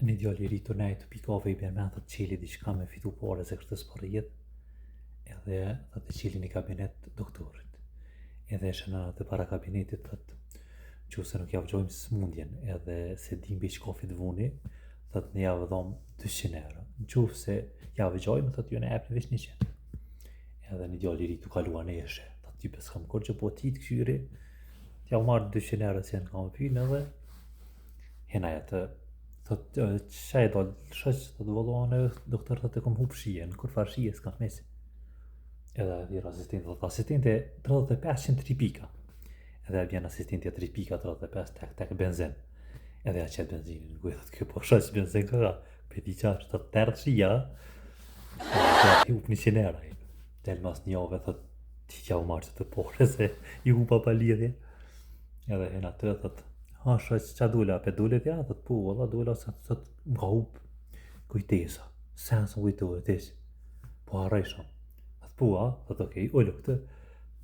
një djalë i ri të nejtë pikave i bërmen thot qeli diçka me fitu pare se kështë s'pare jetë, edhe thot e qeli një kabinet doktorit. Edhe eshe në të para kabinetit thot që se nuk javëgjojmë smundjen edhe se dim bi qka fit vuni, thot ne javë dhom 200 euro. Në qufë se javëgjojmë thot ju ne epni veç 100. Edhe një djalë i ri të kaluan e eshe, thot type s'kam kur që po ti të këshyri, t'ja u marrë 200 euro që në kam pynë edhe hena jetë thot qa e dalë shëq thot vëllohane doktor thot e kom hup shije në kur farë shije s'kam mesi edhe dhirë asistenti thot asistenti 35 pika edhe bjen asistenti 3 pika 35 tek benzin edhe ja qet benzinin ku e thot kjo po shëq benzin këra peti qash thot tërë shija edhe ti hup 100 euro del mas një ove thot ti tja u marrë që të pore se i hupa pa lidhje edhe hena të thot ha shëq qa dula, pe dullet ja, thot po, valla dula se thot m'ka hup kujtesa, sen së kujtohet ish, po harrejshëm. Thot po, a, thot okej, ullu këtë,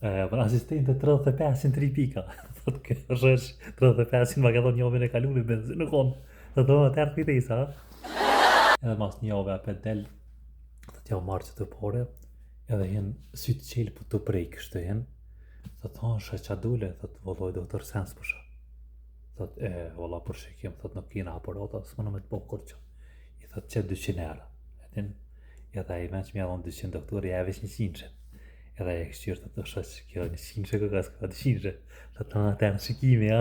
për asistente 35 3 pika, thot kjo shëq 35 ma ka thot një ove në kalune benzin në konë, thot o, tërë kujtesa, edhe mas një ove apet del, thot ja u marrë që të pore, edhe hen sytë qelë po të prej kështë hen, thot ha shëq qa dule, thot valloj doktor sens për shë. Thot valla për shikim, thot nuk kina aparata, s'mëna me të po kur që. I thot qet 200 euro. Etin, edhe i men që mja dhon 200 doktori, ja veç 100. Edhe e këshqyrë, thot të shëq, kjo 100 këka s'ka 200. Thot të në atë në shikimi, ja.